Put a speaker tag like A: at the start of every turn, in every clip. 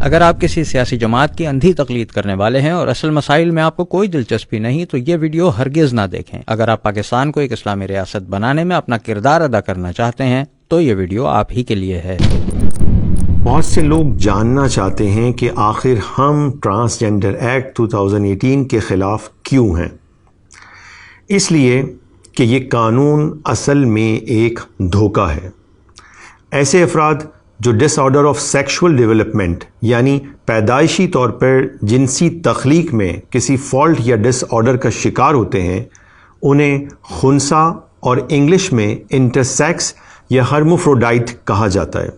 A: اگر آپ کسی سیاسی جماعت کی اندھی تقلید کرنے والے ہیں اور اصل مسائل میں آپ کو کوئی دلچسپی نہیں تو یہ ویڈیو ہرگز نہ دیکھیں۔ اگر آپ پاکستان کو ایک اسلامی ریاست بنانے میں اپنا کردار ادا کرنا چاہتے ہیں تو یہ ویڈیو آپ ہی کے لیے ہے۔
B: بہت سے لوگ جاننا چاہتے ہیں کہ آخر ہم ٹرانسجنڈر ایکٹ 2018 کے خلاف کیوں ہیں؟ اس لیے کہ یہ قانون اصل میں ایک دھوکہ ہے۔ ایسے افراد جو ڈس آرڈر آف سیکشول ڈیولپمنٹ یعنی پیدائشی طور پر جنسی تخلیق میں کسی فالٹ یا ڈس آرڈر کا شکار ہوتے ہیں، انہیں خنثی اور انگلش میں انٹرسیکس یا ہرموفروڈائٹ کہا جاتا ہے۔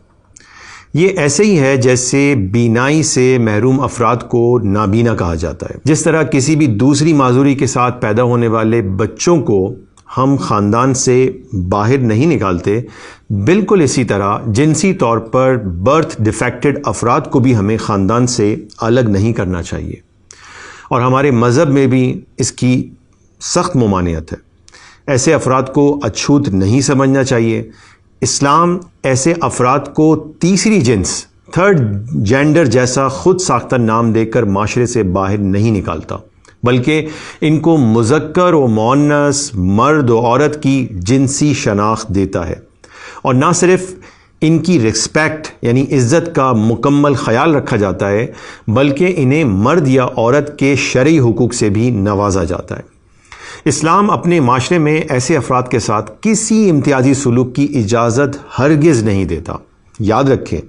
B: یہ ایسے ہی ہے جیسے بینائی سے محروم افراد کو نابینا کہا جاتا ہے۔ جس طرح کسی بھی دوسری معذوری کے ساتھ پیدا ہونے والے بچوں کو ہم خاندان سے باہر نہیں نکالتے، بالکل اسی طرح جنسی طور پر برتھ ڈیفیکٹڈ افراد کو بھی ہمیں خاندان سے الگ نہیں کرنا چاہیے، اور ہمارے مذہب میں بھی اس کی سخت ممانعت ہے۔ ایسے افراد کو اچھوت نہیں سمجھنا چاہیے۔ اسلام ایسے افراد کو تیسری جنس تھرڈ جینڈر جیسا خود ساختہ نام دے کر معاشرے سے باہر نہیں نکالتا، بلکہ ان کو مذکر و مؤنث، مرد و عورت کی جنسی شناخت دیتا ہے، اور نہ صرف ان کی ریسپیکٹ یعنی عزت کا مکمل خیال رکھا جاتا ہے، بلکہ انہیں مرد یا عورت کے شرعی حقوق سے بھی نوازا جاتا ہے۔ اسلام اپنے معاشرے میں ایسے افراد کے ساتھ کسی امتیازی سلوک کی اجازت ہرگز نہیں دیتا۔ یاد رکھیں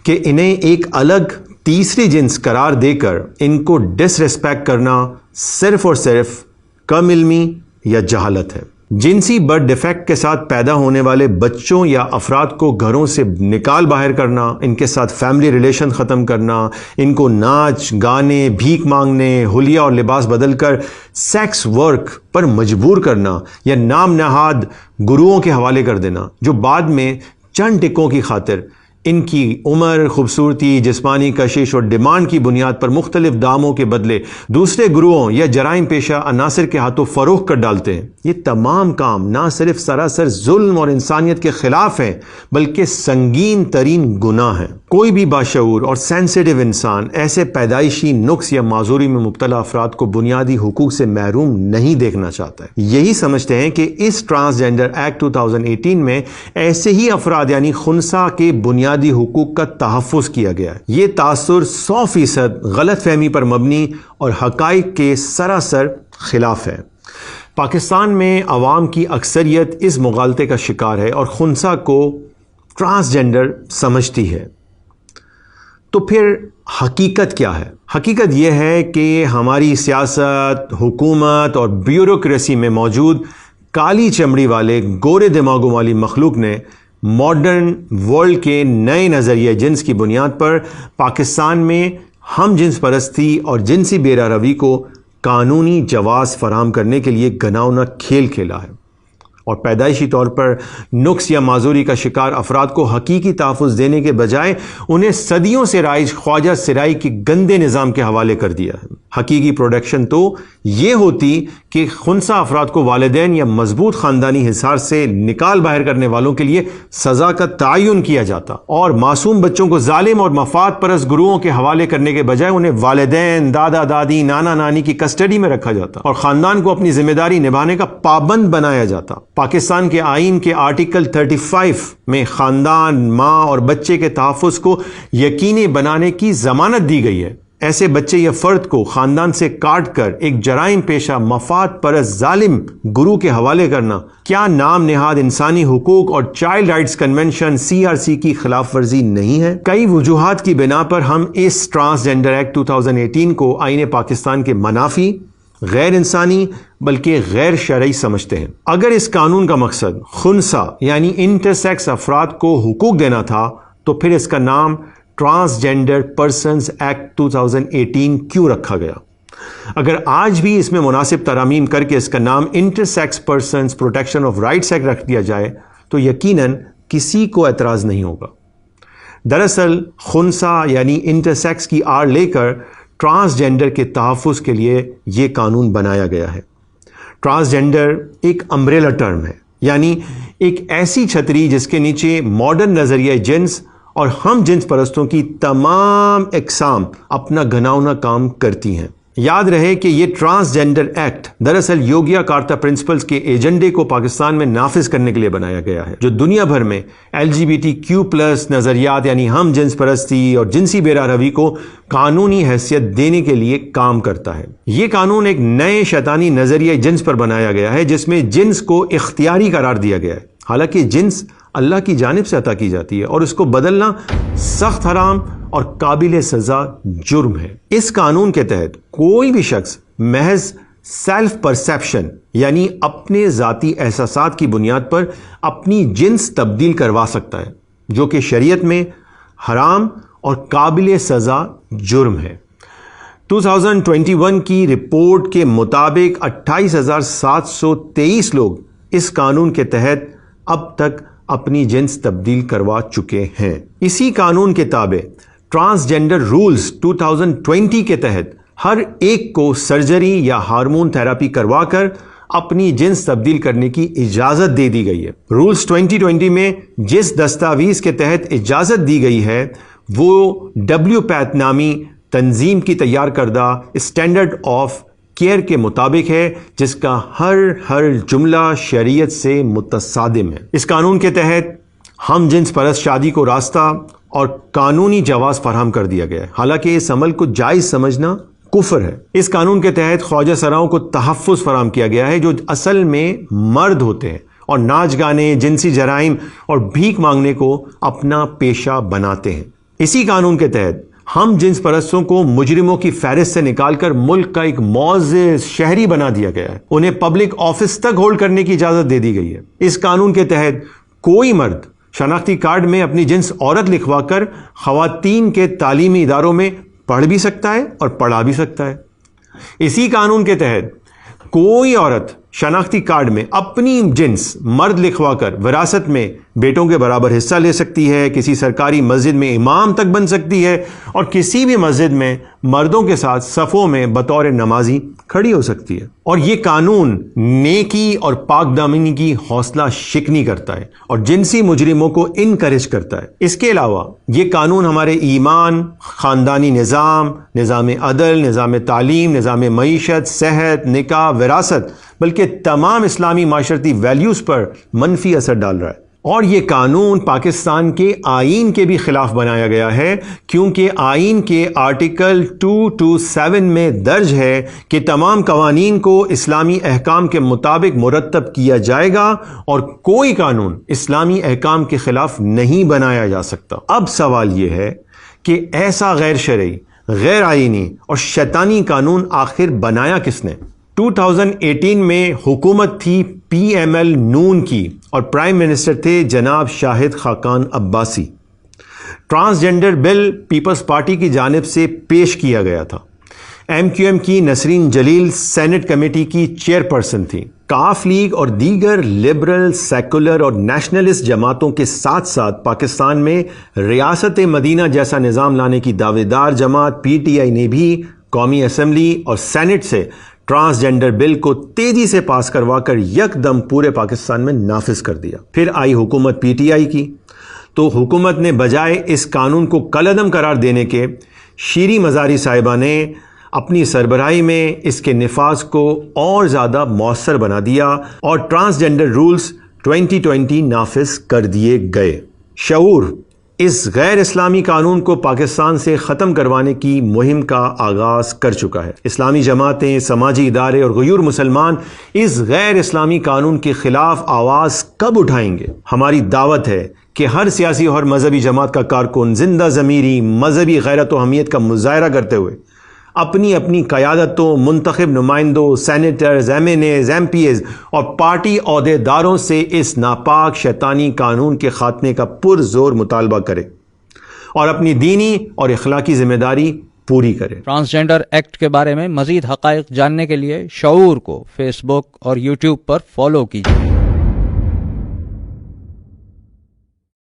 B: کہ انہیں ایک الگ تیسری جنس قرار دے کر ان کو ڈس ریسپیکٹ کرنا صرف اور صرف کم علمی یا جہالت ہے۔ جنسی برتھ ڈیفیکٹ کے ساتھ پیدا ہونے والے بچوں یا افراد کو گھروں سے نکال باہر کرنا، ان کے ساتھ فیملی ریلیشن ختم کرنا، ان کو ناچ گانے، بھیک مانگنے، حلیہ اور لباس بدل کر سیکس ورک پر مجبور کرنا، یا نام نہاد گروؤں کے حوالے کر دینا جو بعد میں چند ٹکوں کی خاطر ان کی عمر، خوبصورتی، جسمانی کشش اور ڈیمانڈ کی بنیاد پر مختلف داموں کے بدلے دوسرے گروہوں یا جرائم پیشہ عناصر کے ہاتھوں فروخت کر ڈالتے ہیں۔ یہ تمام کام نہ صرف سراسر ظلم اور انسانیت کے خلاف ہیں، بلکہ سنگین ترین گناہ ہیں۔ کوئی بھی باشعور اور سینسیٹیو انسان ایسے پیدائشی نقص یا معذوری میں مبتلا افراد کو بنیادی حقوق سے محروم نہیں دیکھنا چاہتا ہے۔ یہی سمجھتے ہیں کہ اس ٹرانسجنڈر ایکٹ 2018 میں ایسے ہی افراد یعنی خنثی کے بنیادی حقوق کا تحفظ کیا گیا ہے۔ یہ تاثر 100% غلط فہمی پر مبنی اور حقائق کے سراسر خلاف ہے۔ پاکستان میں عوام کی اکثریت اس مغالطے کا شکار ہے اور خنثی کو ٹرانسجنڈر سمجھتی ہے۔ تو پھر حقیقت کیا ہے؟ حقیقت یہ ہے کہ ہماری سیاست، حکومت اور بیوروکریسی میں موجود کالی چمڑی والے گورے دماغوں والی مخلوق نے ماڈرن ورلڈ کے نئے نظریہ جنس کی بنیاد پر پاکستان میں ہم جنس پرستی اور جنسی بے روی کو قانونی جواز فراہم کرنے کے لیے گھناؤنا کھیل کھیلا ہے، اور پیدائشی طور پر نقص یا معذوری کا شکار افراد کو حقیقی تحفظ دینے کے بجائے انہیں صدیوں سے رائج خواجہ سرائی کے گندے نظام کے حوالے کر دیا ہے۔ حقیقی پروڈکشن تو یہ ہوتی کہ خنثی افراد کو والدین یا مضبوط خاندانی حصار سے نکال باہر کرنے والوں کے لیے سزا کا تعین کیا جاتا، اور معصوم بچوں کو ظالم اور مفاد پرست گروہوں کے حوالے کرنے کے بجائے انہیں والدین، دادا دادی، نانا نانی کی کسٹڈی میں رکھا جاتا اور خاندان کو اپنی ذمہ داری نبھانے کا پابند بنایا جاتا۔ پاکستان کے آئین کے آرٹیکل 35 میں خاندان، ماں اور بچے کے تحفظ کو یقینی بنانے کی ضمانت دی گئی ہے۔ ایسے بچے یا فرد کو خاندان سے کاٹ کر ایک جرائم پیشہ مفاد پرست ظالم گروہ کے حوالے کرنا کیا نام نہاد انسانی حقوق اور چائلڈ رائٹس کنونشن CRC کی خلاف ورزی نہیں ہے؟ کئی وجوہات کی بنا پر ہم اس ٹرانسجنڈر ایکٹ 2018 کو آئین پاکستان کے منافی، غیر انسانی بلکہ غیر شرعی سمجھتے ہیں۔ اگر اس قانون کا مقصد خنثی یعنی انٹرسیکس افراد کو حقوق دینا تھا تو پھر اس کا نام ٹرانسجنڈر پرسنز ایکٹ 2018 کیوں رکھا گیا؟ اگر آج بھی اس میں مناسب ترامیم کر کے اس کا نام intersex persons protection of rights act رکھ دیا جائے تو یقیناً کسی کو اعتراض نہیں ہوگا۔ دراصل خنثی یعنی انٹرسیکس کی آڑ لے کر ٹرانسجنڈر کے تحفظ کے لیے یہ قانون بنایا گیا ہے۔ ٹرانسجنڈر ایک امبریلا ٹرم ہے، یعنی ایک ایسی چھتری جس کے نیچے ماڈرن نظریہ جنس اور ہم جنس پرستوں کی تمام اقسام اپنا گھناؤنا کام کرتی ہیں۔ یاد رہے کہ یہ ٹرانسجینڈر ایکٹ دراصل یوگیا کارتا پرنسپلز کے ایجنڈے کو پاکستان میں نافذ کرنے کے لیے بنایا گیا ہے، جو دنیا بھر میں LGBTQ+ نظریات یعنی ہم جنس پرستی اور جنسی بیراہ روی کو قانونی حیثیت دینے کے لیے کام کرتا ہے۔ یہ قانون ایک نئے شیطانی نظریہ جنس پر بنایا گیا ہے جس میں جنس کو اختیاری قرار دیا گیا ہے، حالانکہ جنس اللہ کی جانب سے عطا کی جاتی ہے اور اس کو بدلنا سخت حرام اور قابل سزا جرم ہے۔ اس قانون کے تحت کوئی بھی شخص محض سیلف پرسیپشن یعنی اپنے ذاتی احساسات کی بنیاد پر اپنی جنس تبدیل کروا سکتا ہے، جو کہ شریعت میں حرام اور قابل سزا جرم ہے۔ 2021 کی رپورٹ کے مطابق 28,723 لوگ اس قانون کے تحت اب تک اپنی جنس تبدیل کروا چکے ہیں۔ اسی قانون کے تابع ٹرانسجینڈر رولز 2020 کے تحت ہر ایک کو سرجری یا ہارمون تھراپی کروا کر اپنی جنس تبدیل کرنے کی اجازت دے دی گئی ہے۔ رولز 2020 میں جس دستاویز کے تحت اجازت دی گئی ہے وہ WPATH نامی تنظیم کی تیار کردہ اسٹینڈرڈ آف کیئر کے مطابق ہے، جس کا ہر جملہ شریعت سے متصادم ہے۔ اس قانون کے تحت ہم جنس پرست شادی کو راستہ اور قانونی جواز فراہم کر دیا گیا ہے، حالانکہ اس عمل کو جائز سمجھنا کفر ہے۔ اس قانون کے تحت خواجہ سراؤں کو تحفظ فراہم کیا گیا ہے جو اصل میں مرد ہوتے ہیں اور ناچ گانے، جنسی جرائم اور بھیک مانگنے کو اپنا پیشہ بناتے ہیں۔ اسی قانون کے تحت ہم جنس پرستوں کو مجرموں کی فہرست سے نکال کر ملک کا ایک معزز شہری بنا دیا گیا ہے، انہیں پبلک آفس تک ہولڈ کرنے کی اجازت دے دی گئی ہے۔ اس قانون کے تحت کوئی مرد شناختی کارڈ میں اپنی جنس عورت لکھوا کر خواتین کے تعلیمی اداروں میں پڑھ بھی سکتا ہے اور پڑھا بھی سکتا ہے۔ اسی قانون کے تحت کوئی عورت شناختی کارڈ میں اپنی جنس مرد لکھوا کر وراثت میں بیٹوں کے برابر حصہ لے سکتی ہے، کسی سرکاری مسجد میں امام تک بن سکتی ہے اور کسی بھی مسجد میں مردوں کے ساتھ صفوں میں بطور نمازی کھڑی ہو سکتی ہے۔ اور یہ قانون نیکی اور پاک دامنی کی حوصلہ شکنی کرتا ہے اور جنسی مجرموں کو انکریج کرتا ہے۔ اس کے علاوہ یہ قانون ہمارے ایمان، خاندانی نظام، نظام عدل، نظام تعلیم، نظام معیشت، صحت، نکاح، وراثت بلکہ تمام اسلامی معاشرتی ویلیوز پر منفی اثر ڈال رہا ہے۔ اور یہ قانون پاکستان کے آئین کے بھی خلاف بنایا گیا ہے، کیونکہ آئین کے آرٹیکل 227 میں درج ہے کہ تمام قوانین کو اسلامی احکام کے مطابق مرتب کیا جائے گا اور کوئی قانون اسلامی احکام کے خلاف نہیں بنایا جا سکتا۔ اب سوال یہ ہے کہ ایسا غیر شرعی، غیر آئینی اور شیطانی قانون آخر بنایا کس نے؟ 2018 میں حکومت تھی PML نون کی اور پرائم منسٹر تھے جناب شاہد خاقان عباسی۔ ٹرانسجینڈر بل پیپلز پارٹی کی جانب سے پیش کیا گیا تھا۔ MQM کی نسرین جلیل سینٹ کمیٹی کی چیئرپرسن تھی۔ کاف لیگ اور دیگر لبرل، سیکولر اور نیشنلسٹ جماعتوں کے ساتھ ساتھ پاکستان میں ریاست مدینہ جیسا نظام لانے کی دعوے دار جماعت PTI نے بھی قومی اسمبلی اور سینٹ سے ٹرانسجینڈر بل کو تیزی سے پاس کروا کر یک دم پورے پاکستان میں نافذ کر دیا۔ پھر آئی حکومت PTI کی، تو حکومت نے بجائے اس قانون کو کالعدم قرار دینے کے شیریں مزاری صاحبہ نے اپنی سربراہی میں اس کے نفاذ کو اور زیادہ مؤثر بنا دیا اور ٹرانسجینڈر رولز 2020 نافذ کر دیے گئے۔ شعور اس غیر اسلامی قانون کو پاکستان سے ختم کروانے کی مہم کا آغاز کر چکا ہے۔ اسلامی جماعتیں، سماجی ادارے اور غیور مسلمان اس غیر اسلامی قانون کے خلاف آواز کب اٹھائیں گے؟ ہماری دعوت ہے کہ ہر سیاسی اور مذہبی جماعت کا کارکن زندہ ضمیری مذہبی غیرت و اہمیت کا مظاہرہ کرتے ہوئے اپنی اپنی قیادتوں، منتخب نمائندوں، سینیٹرز، MNAs، MPs اور پارٹی عہدے داروں سے اس ناپاک شیطانی قانون کے خاتمے کا پرزور مطالبہ کرے اور اپنی دینی اور اخلاقی ذمہ داری پوری کرے۔
A: ٹرانسجینڈر ایکٹ کے بارے میں مزید حقائق جاننے کے لیے شعور کو فیس بک اور YouTube پر فالو کیجیے۔